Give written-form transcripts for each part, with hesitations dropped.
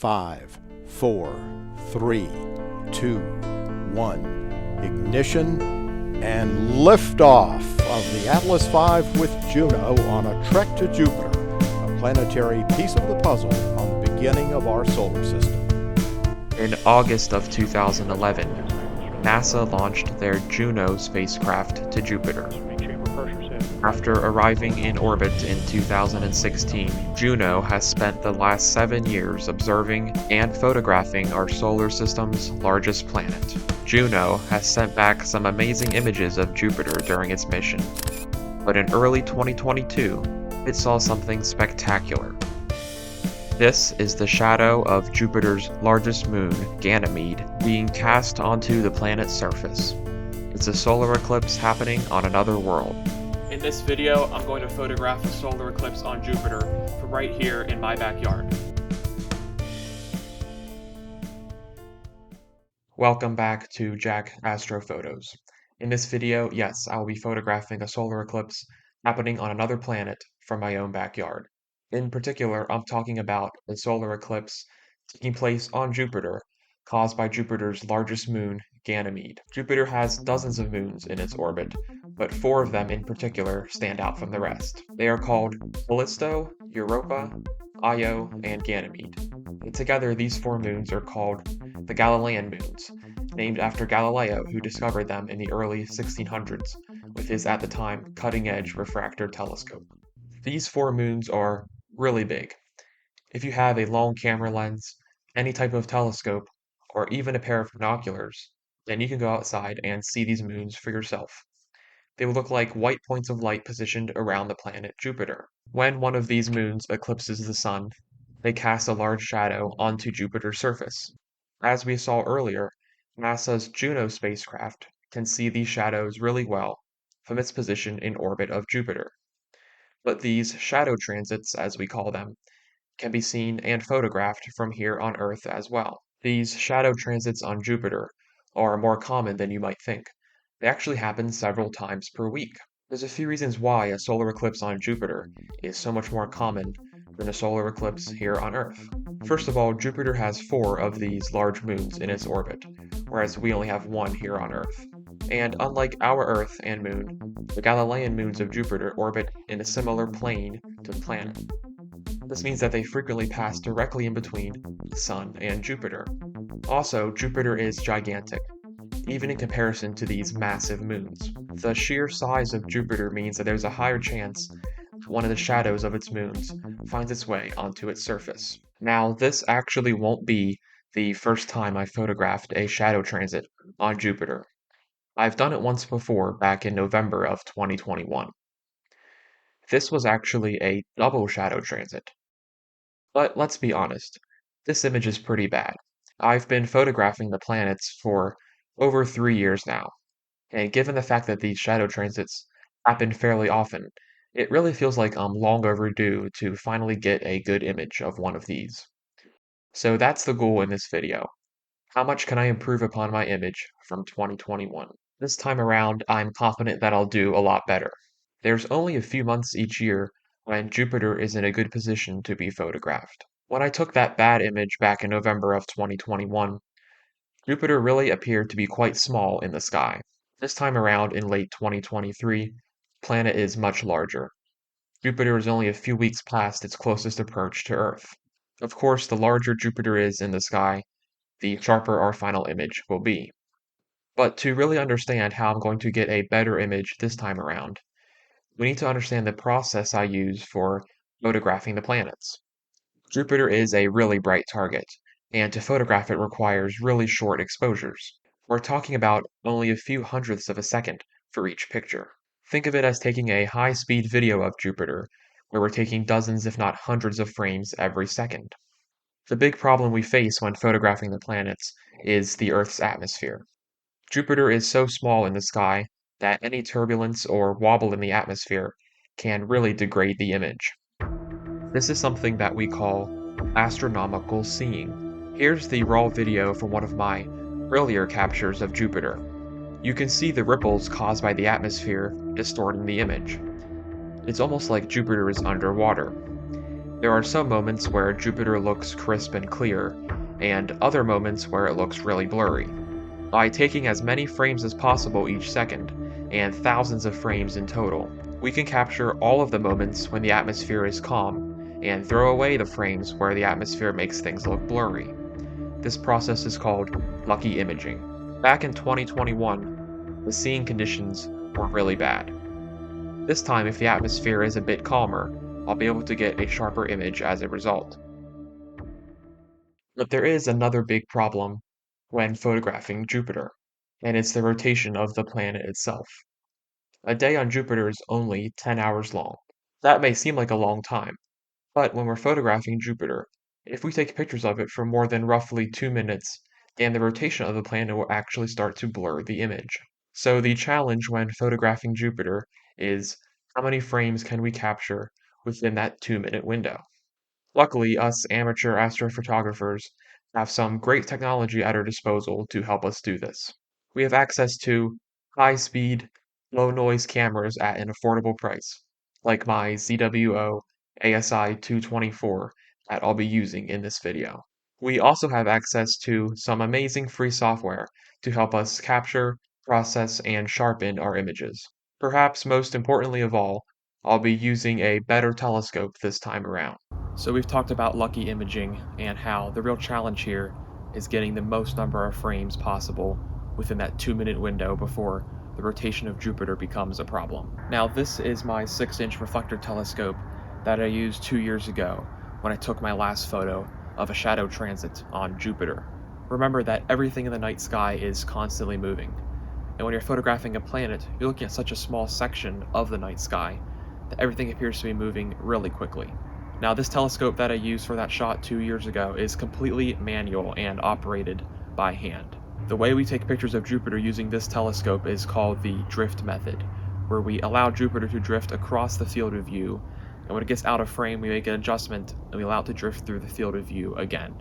5, 4, 3, 2, 1. Ignition and liftoff of the Atlas V with Juno on a trek to Jupiter, a planetary piece of the puzzle on the beginning of our solar system. In August of 2011, NASA launched their Juno spacecraft to Jupiter. After arriving in orbit in 2016, Juno has spent the last 7 years observing and photographing our solar system's largest planet. Juno has sent back some amazing images of Jupiter during its mission, but in early 2022, it saw something spectacular. This is the shadow of Jupiter's largest moon, Ganymede, being cast onto the planet's surface. It's a solar eclipse happening on another world. In this video, I'm going to photograph a solar eclipse on Jupiter from right here in my backyard. Welcome back to Jack Astrophotos. In this video, yes, I will be photographing a solar eclipse happening on another planet from my own backyard. In particular, I'm talking about a solar eclipse taking place on Jupiter, caused by Jupiter's largest moon, Ganymede. Jupiter has dozens of moons in its orbit, but 4 of them in particular stand out from the rest. They are called Callisto, Europa, Io, and Ganymede. And together, these 4 moons are called the Galilean moons, named after Galileo, who discovered them in the early 1600s with his, at the time, cutting-edge refractor telescope. These 4 moons are really big. If you have a long camera lens, any type of telescope, or even a pair of binoculars, then you can go outside and see these moons for yourself. They will look like white points of light positioned around the planet Jupiter. When one of these moons eclipses the sun, they cast a large shadow onto Jupiter's surface. As we saw earlier, NASA's Juno spacecraft can see these shadows really well from its position in orbit of Jupiter. But these shadow transits, as we call them, can be seen and photographed from here on Earth as well. These shadow transits on Jupiter are more common than you might think. They actually happen several times per week. There's a few reasons why a solar eclipse on Jupiter is so much more common than a solar eclipse here on Earth. First of all, Jupiter has 4 of these large moons in its orbit, whereas we only have 1 here on Earth. And unlike our Earth and Moon, the Galilean moons of Jupiter orbit in a similar plane to the planet. This means that they frequently pass directly in between the Sun and Jupiter. Also, Jupiter is gigantic, even in comparison to these massive moons. The sheer size of Jupiter means that there's a higher chance that one of the shadows of its moons finds its way onto its surface. Now, this actually won't be the first time I photographed a shadow transit on Jupiter. I've done it once before, back in November of 2021. This was actually a double shadow transit. But let's be honest, this image is pretty bad. I've been photographing the planets for over 3 years now, and given the fact that these shadow transits happen fairly often, it really feels like I'm long overdue to finally get a good image of one of these. So that's the goal in this video. How much can I improve upon my image from 2021? This time around, I'm confident that I'll do a lot better. There's only a few months each year when Jupiter is in a good position to be photographed. When I took that bad image back in November of 2021, Jupiter really appeared to be quite small in the sky. This time around in late 2023, the planet is much larger. Jupiter is only a few weeks past its closest approach to Earth. Of course, the larger Jupiter is in the sky, the sharper our final image will be. But to really understand how I'm going to get a better image this time around, we need to understand the process I use for photographing the planets. Jupiter is a really bright target, and to photograph it requires really short exposures. We're talking about only a few hundredths of a second for each picture. Think of it as taking a high-speed video of Jupiter, where we're taking dozens if not hundreds of frames every second. The big problem we face when photographing the planets is the Earth's atmosphere. Jupiter is so small in the sky that any turbulence or wobble in the atmosphere can really degrade the image. This is something that we call astronomical seeing. Here's the raw video from one of my earlier captures of Jupiter. You can see the ripples caused by the atmosphere distorting the image. It's almost like Jupiter is underwater. There are some moments where Jupiter looks crisp and clear, and other moments where it looks really blurry. By taking as many frames as possible each second, and thousands of frames in total, we can capture all of the moments when the atmosphere is calm, and throw away the frames where the atmosphere makes things look blurry. This process is called lucky imaging. Back in 2021, the seeing conditions were really bad. This time, if the atmosphere is a bit calmer, I'll be able to get a sharper image as a result. But there is another big problem when photographing Jupiter, and it's the rotation of the planet itself. A day on Jupiter is only 10 hours long. That may seem like a long time, but when we're photographing Jupiter, if we take pictures of it for more than roughly 2 minutes, then the rotation of the planet will actually start to blur the image. So the challenge when photographing Jupiter is how many frames can we capture within that 2-minute window? Luckily, us amateur astrophotographers have some great technology at our disposal to help us do this. We have access to high-speed, low-noise cameras at an affordable price, like my ZWO ASI 224 that I'll be using in this video. We also have access to some amazing free software to help us capture, process, and sharpen our images. Perhaps most importantly of all, I'll be using a better telescope this time around. So we've talked about lucky imaging and how the real challenge here is getting the most number of frames possible within that 2-minute window before the rotation of Jupiter becomes a problem. Now this is my 6-inch reflector telescope that I used 2 years ago when I took my last photo of a shadow transit on Jupiter. Remember that everything in the night sky is constantly moving, and when you're photographing a planet, you're looking at such a small section of the night sky that everything appears to be moving really quickly. Now this telescope that I used for that shot 2 years ago is completely manual and operated by hand. The way we take pictures of Jupiter using this telescope is called the drift method, where we allow Jupiter to drift across the field of view, and when it gets out of frame we make an adjustment and we allow it to drift through the field of view again.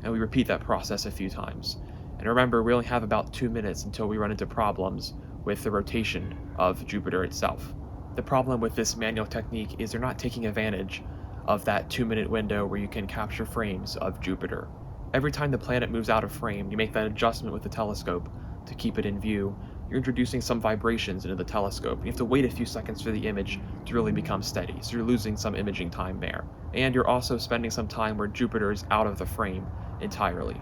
And we repeat that process a few times. And remember, we only have about 2 minutes until we run into problems with the rotation of Jupiter itself. The problem with this manual technique is you're not taking advantage of that 2-minute window where you can capture frames of Jupiter. Every time the planet moves out of frame, you make that adjustment with the telescope to keep it in view. You're introducing some vibrations into the telescope. You have to wait a few seconds for the image to really become steady, so you're losing some imaging time there. And you're also spending some time where Jupiter is out of the frame entirely.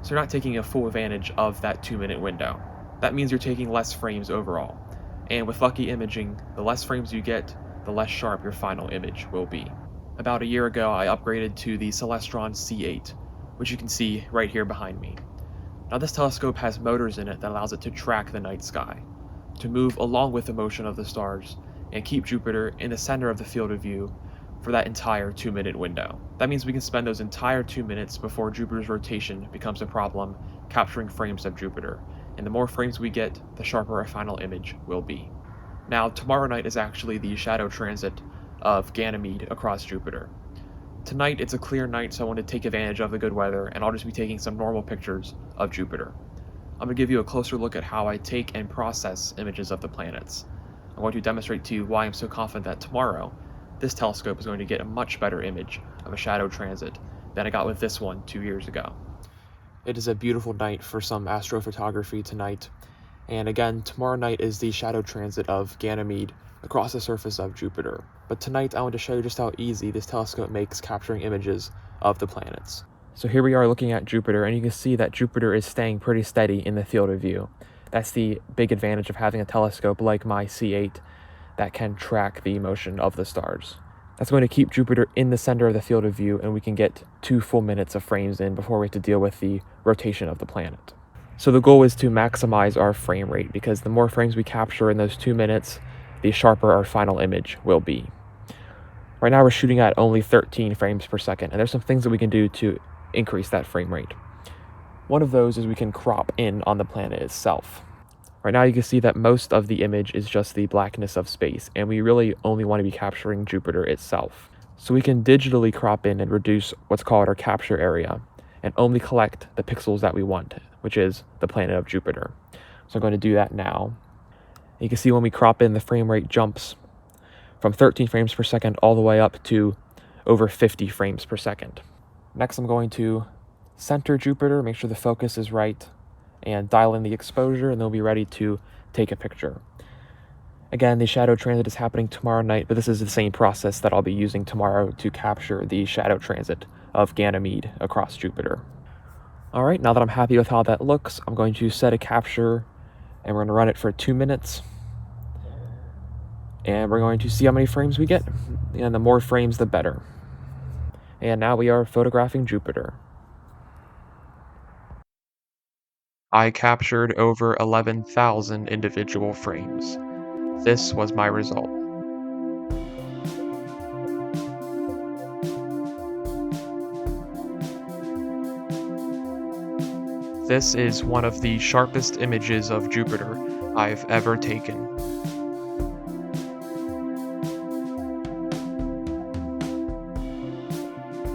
So you're not taking a full advantage of that 2-minute window. That means you're taking less frames overall. And with lucky imaging, the less frames you get, the less sharp your final image will be. About a year ago, I upgraded to the Celestron C8, which you can see right here behind me. Now this telescope has motors in it that allows it to track the night sky, to move along with the motion of the stars, and keep Jupiter in the center of the field of view for that entire 2-minute window. That means we can spend those entire 2 minutes before Jupiter's rotation becomes a problem capturing frames of Jupiter, and the more frames we get, the sharper our final image will be. Now tomorrow night is actually the shadow transit of Ganymede across Jupiter. Tonight it's a clear night, so I want to take advantage of the good weather, and I'll just be taking some normal pictures of Jupiter. I'm going to give you a closer look at how I take and process images of the planets. I'm going to demonstrate to you why I'm so confident that tomorrow this telescope is going to get a much better image of a shadow transit than I got with this one 2 years ago. It is a beautiful night for some astrophotography tonight, and again, tomorrow night is the shadow transit of Ganymede across the surface of Jupiter. But tonight I want to show you just how easy this telescope makes capturing images of the planets. So here we are looking at Jupiter, and you can see that Jupiter is staying pretty steady in the field of view. That's the big advantage of having a telescope like my C8 that can track the motion of the stars. That's going to keep Jupiter in the center of the field of view, and we can get 2 full minutes of frames in before we have to deal with the rotation of the planet. So the goal is to maximize our frame rate, because the more frames we capture in those 2 minutes, the sharper our final image will be. Right now we're shooting at only 13 frames per second, and there's some things that we can do to increase that frame rate. One of those is we can crop in on the planet itself. Right now you can see that most of the image is just the blackness of space, and we really only want to be capturing Jupiter itself. So we can digitally crop in and reduce what's called our capture area, and only collect the pixels that we want, which is the planet of Jupiter. So I'm going to do that now. You can see when we crop in, the frame rate jumps from 13 frames per second all the way up to over 50 frames per second. Next, I'm going to center Jupiter, make sure the focus is right, and dial in the exposure, and then we'll be ready to take a picture. Again, the shadow transit is happening tomorrow night, but this is the same process that I'll be using tomorrow to capture the shadow transit of Ganymede across Jupiter. All right, now that I'm happy with how that looks, I'm going to set a capture, and we're going to run it for 2 minutes. And we're going to see how many frames we get, and the more frames, the better. And now we are photographing Jupiter. I captured over 11,000 individual frames. This was my result. This is one of the sharpest images of Jupiter I've ever taken.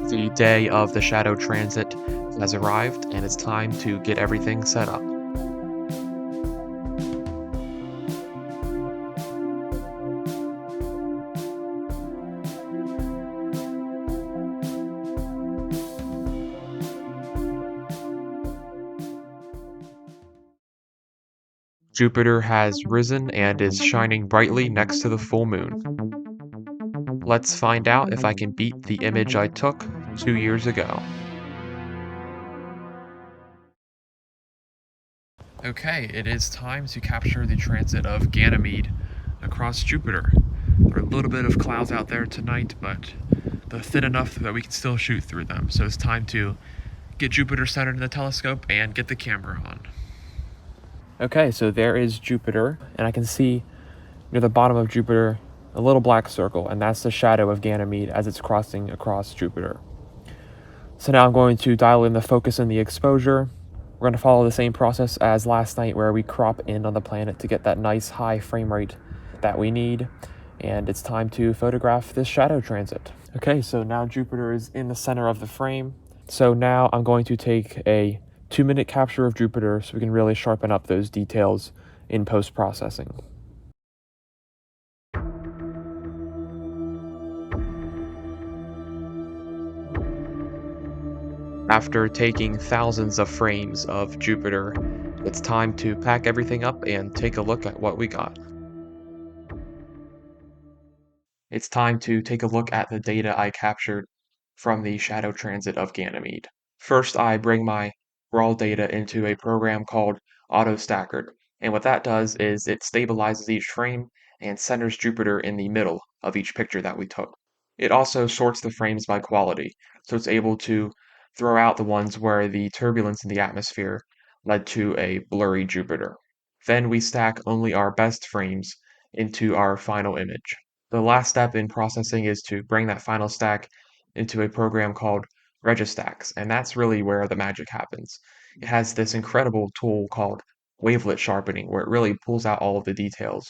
The day of the shadow transit has arrived, and it's time to get everything set up. Jupiter has risen and is shining brightly next to the full moon. Let's find out if I can beat the image I took 2 years ago. Okay, it is time to capture the transit of Ganymede across Jupiter. There are a little bit of clouds out there tonight, but they're thin enough that we can still shoot through them. So it's time to get Jupiter centered in the telescope and get the camera on. Okay, so there is Jupiter, and I can see near the bottom of Jupiter a little black circle, and that's the shadow of Ganymede as it's crossing across Jupiter. So now I'm going to dial in the focus and the exposure. We're going to follow the same process as last night where we crop in on the planet to get that nice high frame rate that we need. And it's time to photograph this shadow transit. Okay, so now Jupiter is in the center of the frame. So now I'm going to take a 2-minute capture of Jupiter so we can really sharpen up those details in post-processing. After taking thousands of frames of Jupiter, it's time to pack everything up and take a look at what we got. It's time to take a look at the data I captured from the shadow transit of Ganymede. First, I bring my raw data into a program called AutoStacker, and what that does is it stabilizes each frame and centers Jupiter in the middle of each picture that we took. It also sorts the frames by quality, so it's able to throw out the ones where the turbulence in the atmosphere led to a blurry Jupiter. Then we stack only our best frames into our final image. The last step in processing is to bring that final stack into a program called Registax, and that's really where the magic happens. It has this incredible tool called wavelet sharpening, where it really pulls out all of the details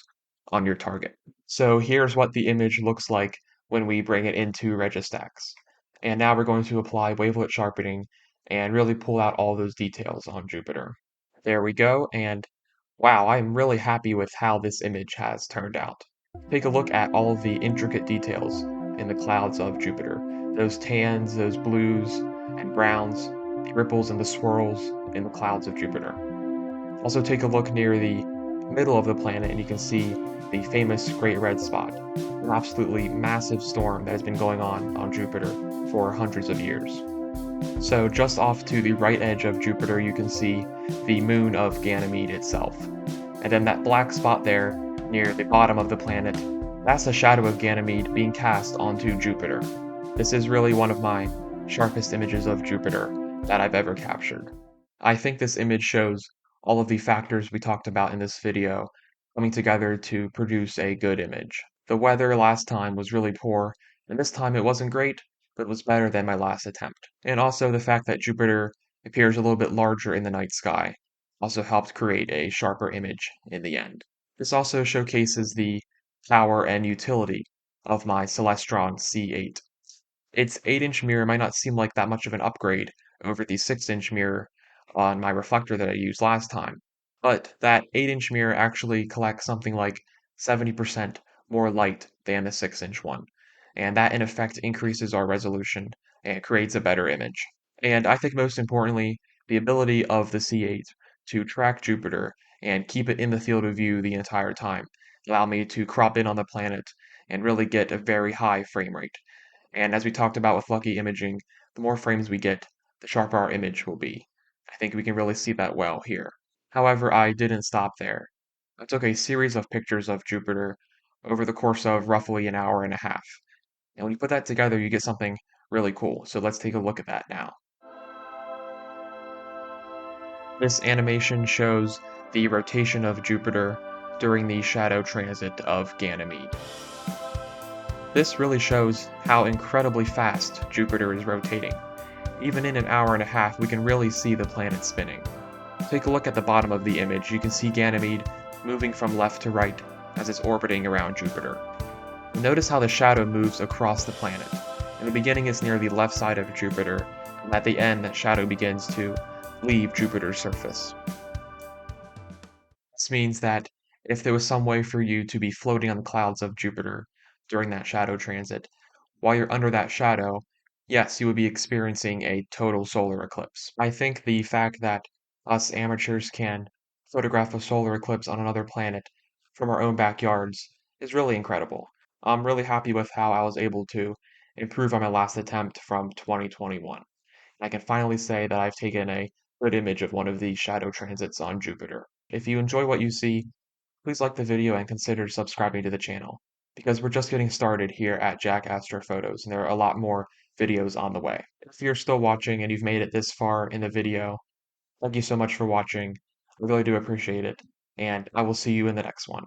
on your target. So here's what the image looks like when we bring it into Registax. And now we're going to apply wavelet sharpening and really pull out all those details on Jupiter. There we go, and wow, I'm really happy with how this image has turned out. Take a look at all of the intricate details in the clouds of Jupiter. Those tans, those blues and browns, the ripples and the swirls in the clouds of Jupiter. Also take a look near the middle of the planet and you can see the famous Great Red Spot, an absolutely massive storm that has been going on Jupiter for hundreds of years. So just off to the right edge of Jupiter you can see the moon of Ganymede itself. And then that black spot there near the bottom of the planet, that's the shadow of Ganymede being cast onto Jupiter. This is really one of my sharpest images of Jupiter that I've ever captured. I think this image shows all of the factors we talked about in this video coming together to produce a good image. The weather last time was really poor, and this time it wasn't great, but it was better than my last attempt. And also the fact that Jupiter appears a little bit larger in the night sky also helped create a sharper image in the end. This also showcases the power and utility of my Celestron C8. Its 8-inch mirror might not seem like that much of an upgrade over the 6-inch mirror on my reflector that I used last time, but that 8-inch mirror actually collects something like 70% more light than the 6-inch one. and that in effect increases our resolution and creates a better image. And I think most importantly, the ability of the C8 to track Jupiter and keep it in the field of view the entire time allow me to crop in on the planet and really get a very high frame rate. And as we talked about with Lucky imaging, the more frames we get, the sharper our image will be. I think we can really see that well here. However, I didn't stop there. I took a series of pictures of Jupiter over the course of roughly an hour and a half. And when you put that together, you get something really cool. So let's take a look at that now. This animation shows the rotation of Jupiter during the shadow transit of Ganymede. This really shows how incredibly fast Jupiter is rotating. Even in an hour and a half, we can really see the planet spinning. Take a look at the bottom of the image. You can see Ganymede moving from left to right as it's orbiting around Jupiter. Notice how the shadow moves across the planet. In the beginning, it's near the left side of Jupiter, and at the end, that shadow begins to leave Jupiter's surface. This means that if there was some way for you to be floating on the clouds of Jupiter during that shadow transit, while you're under that shadow, yes, you would be experiencing a total solar eclipse. I think the fact that us amateurs can photograph a solar eclipse on another planet from our own backyards is really incredible. I'm really happy with how I was able to improve on my last attempt from 2021. I can finally say that I've taken a good image of one of these shadow transits on Jupiter. If you enjoy what you see, please like the video and consider subscribing to the channel, because we're just getting started here at Jack Astrophotos, and there are a lot more videos on the way. If you're still watching and you've made it this far in the video, thank you so much for watching. I really do appreciate it, and I will see you in the next one.